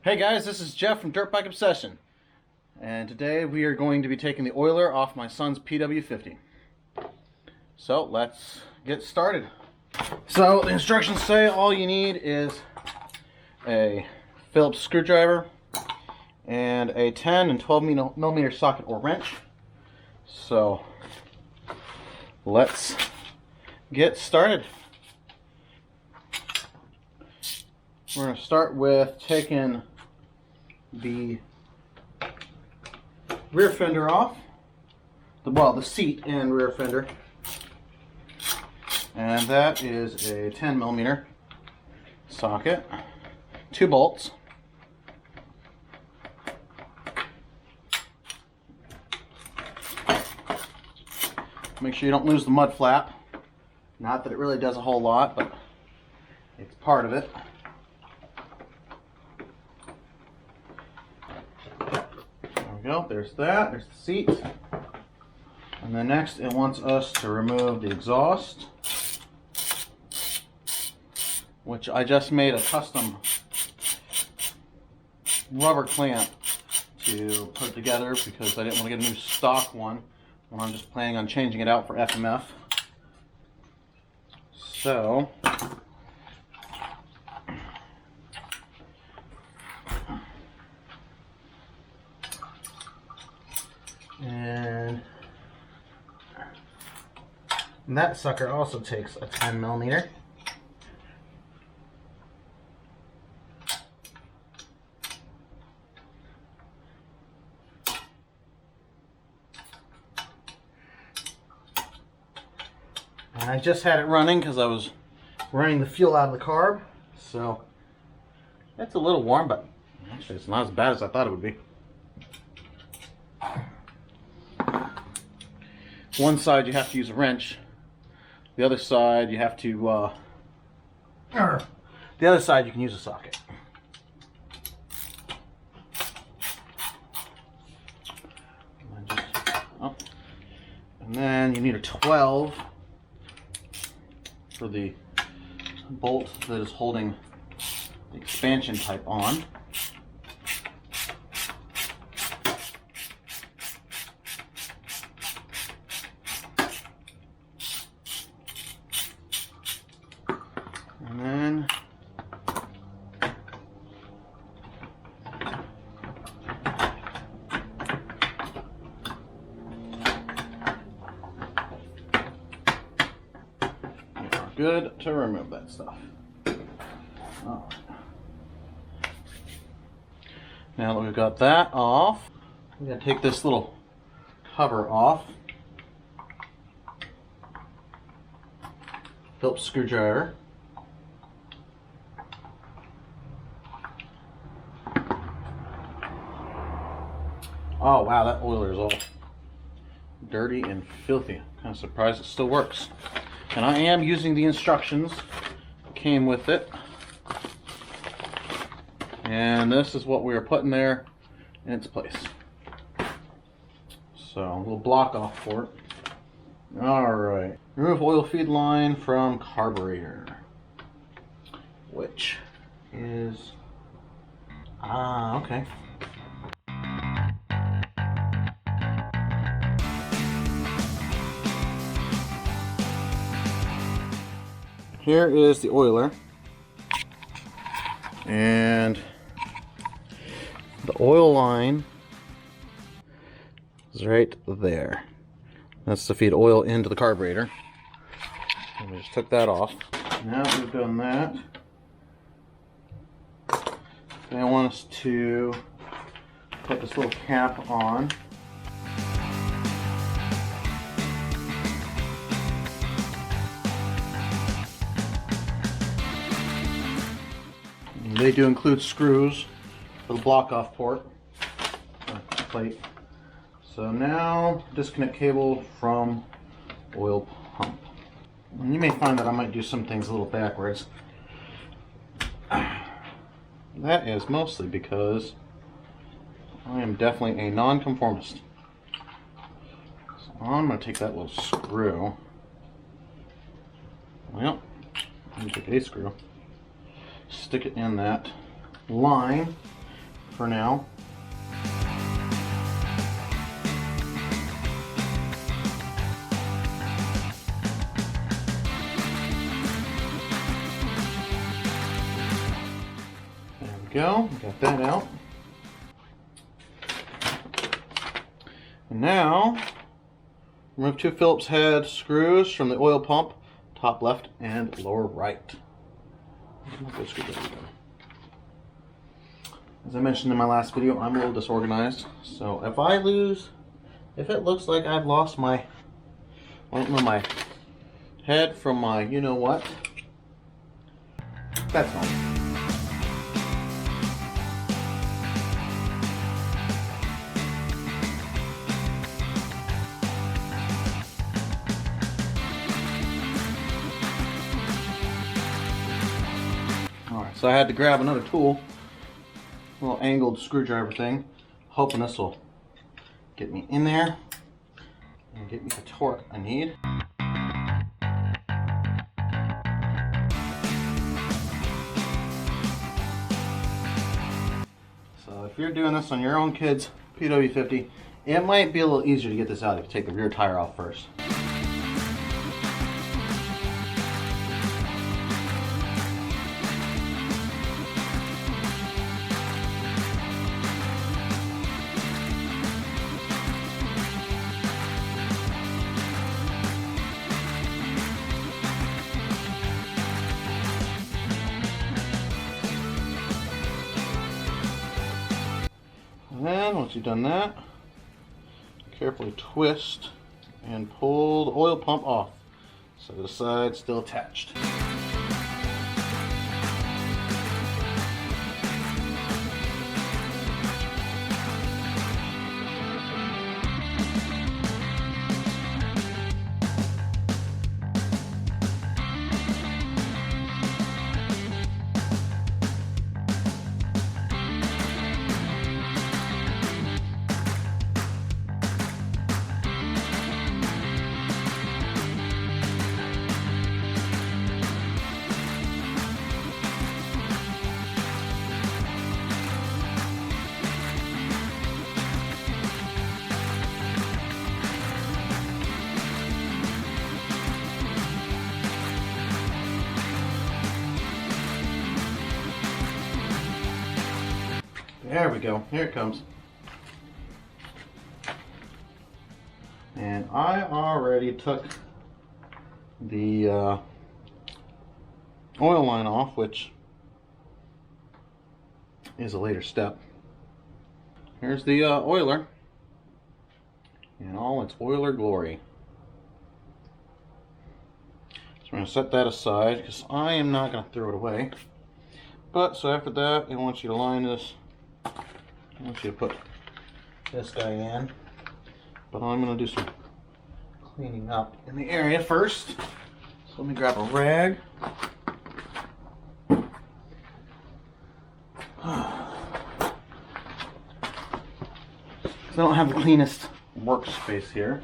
Hey guys, this is Jeff from Dirt Bike Obsession, and today we are going to be taking the oiler off my son's PW50. So let's get started. So the instructions say all you need is a Phillips screwdriver and a 10 and 12 millimeter socket or wrench. So let's get started. We're going to start with taking the rear fender off, the seat and rear fender, and that is a 10 millimeter socket, 2 bolts, make sure you don't lose the mud flap, not that it really does a whole lot, but it's part of it. Go. There's that. There's the seat. And then next it wants us to remove the exhaust, which I just made a custom rubber clamp to put together because I didn't want to get a new stock one when I'm just planning on changing it out for FMF. So and that sucker also takes a 10 millimeter. And I just had it running because I was running the fuel out of the carb, so it's a little warm, but actually it's not as bad as I thought it would be. One side you have to use a wrench, the other side you have to, the other side you can use a socket. And then you need a 12 for the bolt that is holding the expansion pipe on. And then we are good to remove that stuff. All right. Now that we've got that off, we're going to take this little cover off. Phillips screwdriver. Oh wow, that oiler is all dirty and filthy. I'm kind of surprised it still works. And I am using the instructions that came with it. And this is what we are putting there in its place. So a little block off for it. Alright. Remove oil feed line from carburetor. Which is... okay. Here is the oiler, and the oil line is right there. That's to feed oil into the carburetor. And we just took that off. Now that we've done that, they want us to put this little cap on. They do include screws for the block-off port plate. So now disconnect cable from oil pump. And you may find that I might do some things a little backwards. That is mostly because I am definitely a non-conformist. So I'm going to take that little screw. Well, I'm going to take a screw. Stick it in that line, for now. There we go, got that out. And now, remove 2 Phillips head screws from the oil pump, top left and lower right. As I mentioned in my last video, I'm a little disorganized. So if it looks like I've lost my head from my you-know-what, that's all. Alright, so I had to grab another tool, a little angled screwdriver thing, hoping this will get me in there and get me the torque I need. So if you're doing this on your own kid's PW50, it might be a little easier to get this out if you take the rear tire off first. And then once you've done that, carefully twist and pull the oil pump off so the side's still attached. There we go, here it comes. And I already took the oil line off, which is a later step. Here's the oiler in all its oiler glory. So we're going to set that aside because I am not going to throw it away. But so after that, I want you to line this. I want you to put this guy in, but I'm going to do some cleaning up in the area first. So let me grab a rag. I don't have the cleanest workspace here.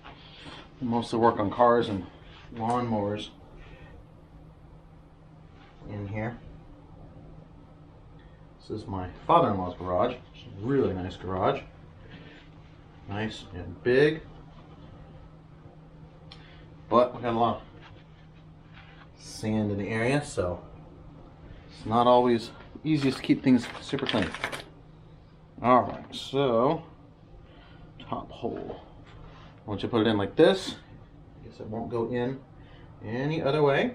I mostly work on cars and lawnmowers in here. This is my father-in-law's garage. It's a really nice garage. Nice and big. But we got a lot of sand in the area, so it's not always easiest to keep things super clean. Alright, so top hole. Once you put it in like this, I guess it won't go in any other way.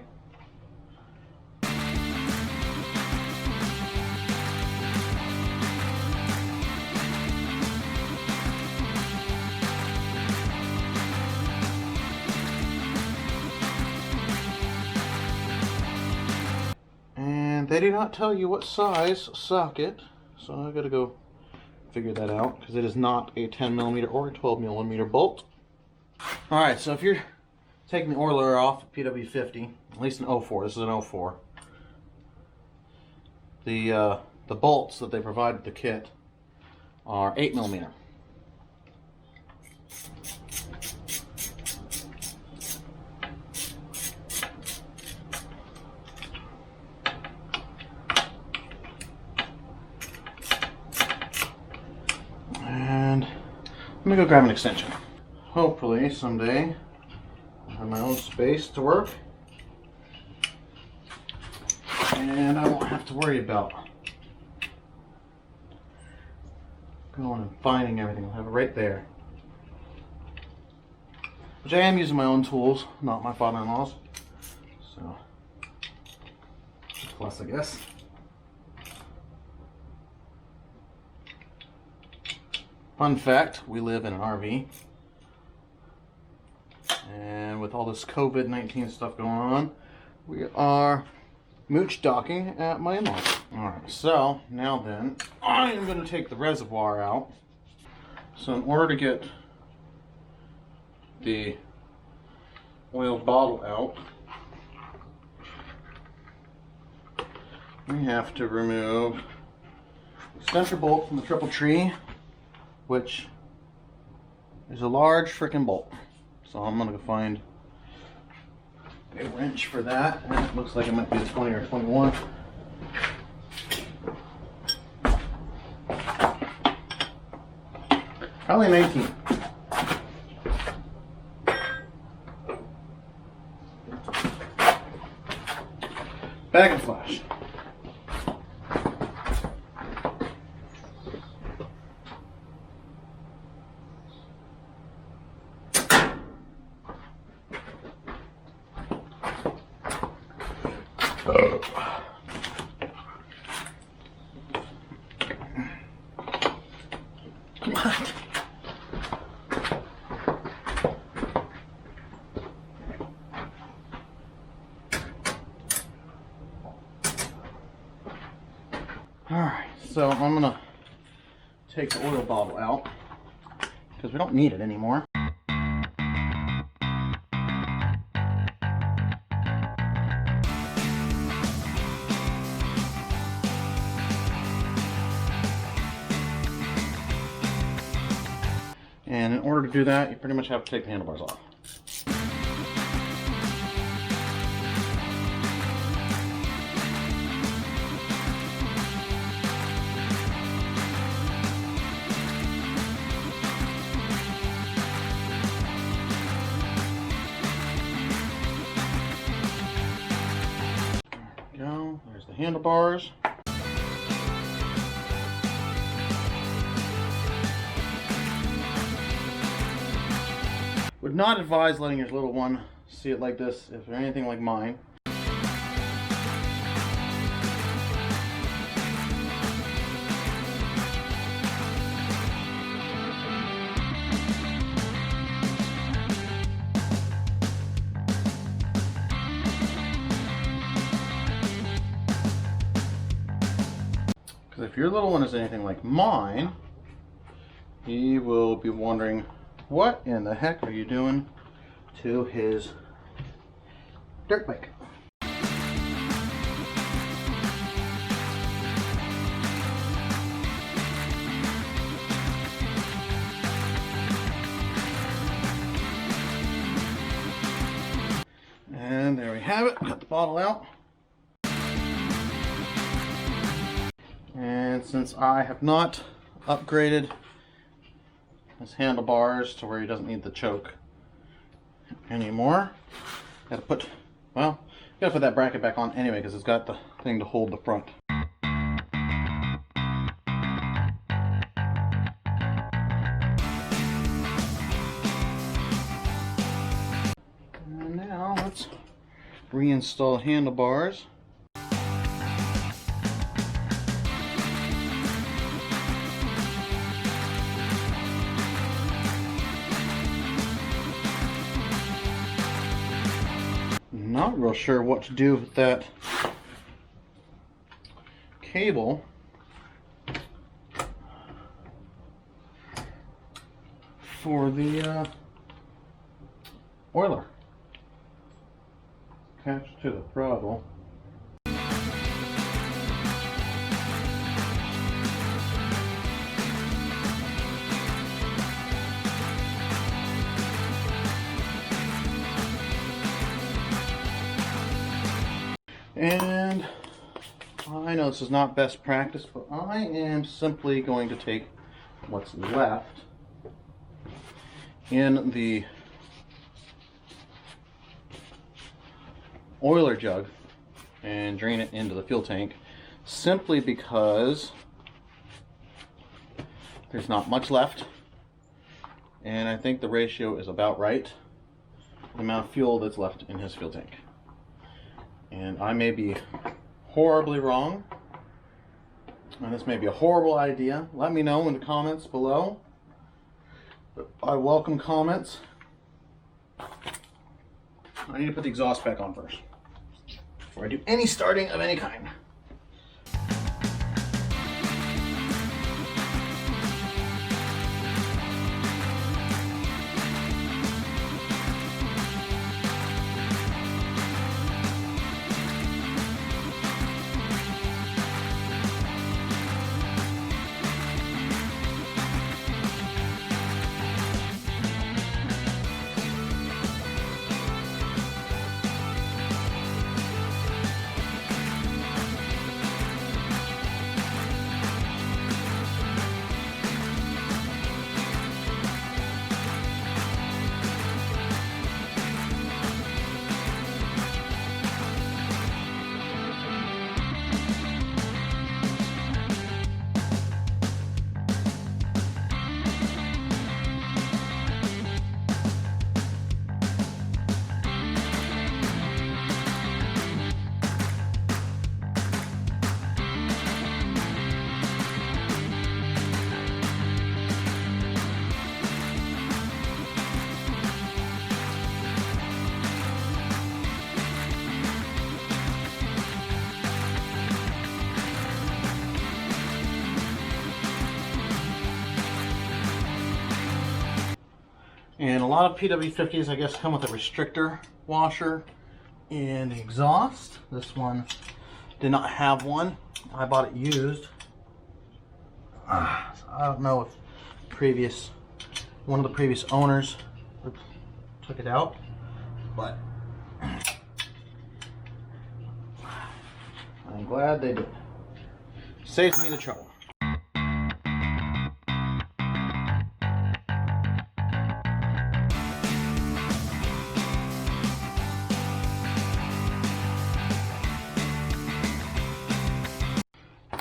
They do not tell you what size socket, so I've got to go figure that out because it is not a 10mm or a 12mm bolt. Alright, so if you're taking the oiler off PW50, at least an 04, this is an 04, the bolts that they provide with the kit are 8mm. me go grab an extension. Hopefully someday I'll have my own space to work and I won't have to worry about going and finding everything. I'll have it right there. Which I am using my own tools, not my father-in-law's. So, plus I guess. Fun fact, we live in an RV. And with all this COVID-19 stuff going on, we are mooch docking at my in-laws. Alright, so now then, I am going to take the reservoir out. So in order to get the oil bottle out, we have to remove the center bolt from the triple tree, which is a large frickin' bolt. So I'm gonna go find a wrench for that, and it looks like it might be a 20 or 21. Probably 19. Back and flash. Come on. Alright, so I'm gonna take the oil bottle out because we don't need it anymore. And in order to do that, you pretty much have to take the handlebars off. There we go. There's the handlebars. Would not advise letting your little one see it like this if they're anything like mine. Because if your little one is anything like mine, he will be wondering, what in the heck are you doing to his dirt bike? And there we have it. Got the bottle out. And since I have not upgraded his handlebars to where he doesn't need the choke anymore, gotta put that bracket back on anyway because it's got the thing to hold the front. And now let's reinstall handlebars. Not real sure what to do with that cable. For the oiler attached to the throttle. And I know this is not best practice, but I am simply going to take what's left in the oiler jug and drain it into the fuel tank, simply because there's not much left, and I think the ratio is about right, the amount of fuel that's left in his fuel tank. And I may be horribly wrong, and this may be a horrible idea. Let me know in the comments below. I welcome comments. I need to put the exhaust back on first before I do any starting of any kind. And a lot of PW50s, I guess, come with a restrictor washer and exhaust. This one did not have one. I bought it used. So I don't know if one of the previous owners took it out, but I'm glad they did. Saves me the trouble.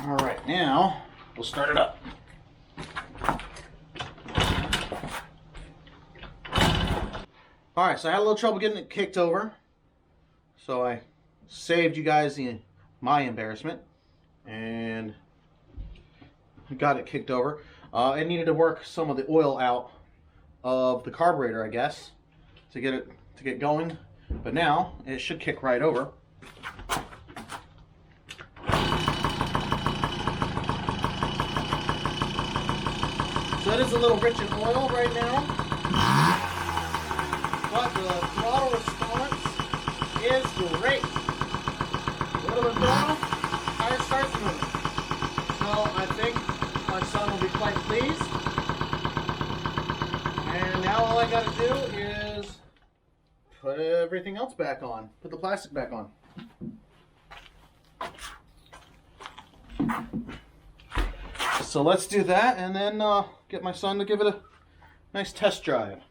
All right, now we'll start it up. All right, so I had a little trouble getting it kicked over, so I saved you guys my embarrassment and got it kicked over. I needed to work some of the oil out of the carburetor, I guess, to get going, but now it should kick right over. So it is a little rich in oil right now, but the throttle response is great. A little bit throttle, tire starts moving. So I think my son will be quite pleased. And now all I got to do is put everything else back on, put the plastic back on. So let's do that, and then get my son to give it a nice test drive.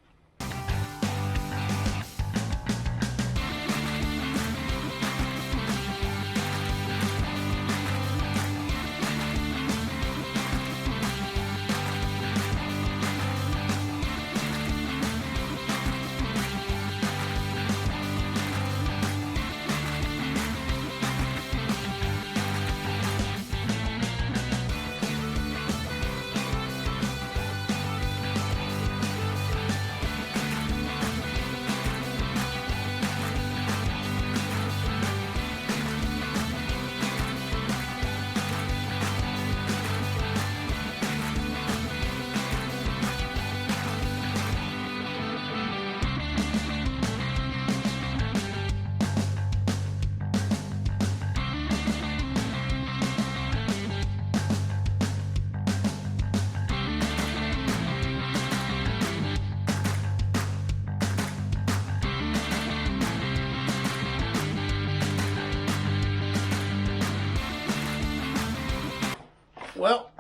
Well,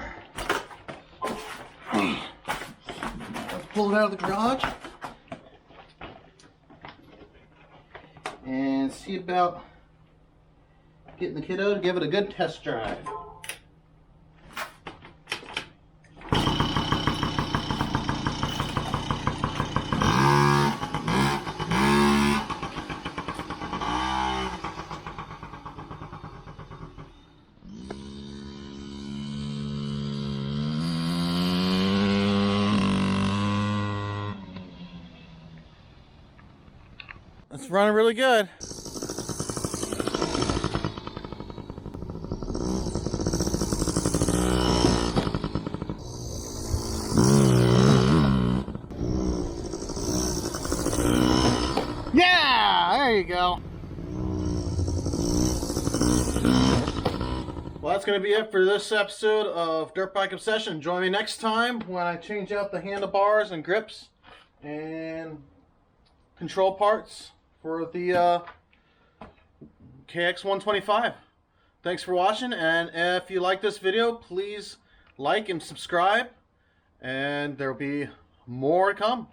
let's pull it out of the garage. see about getting the kiddo to give it a good test drive. It's running really good. Yeah, there you go. Well, that's going to be it for this episode of Dirt Bike Obsession. Join me next time when I change out the handlebars and grips and control parts for the KX125. Thanks for watching, and if you like this video, please like and subscribe, and there'll be more to come.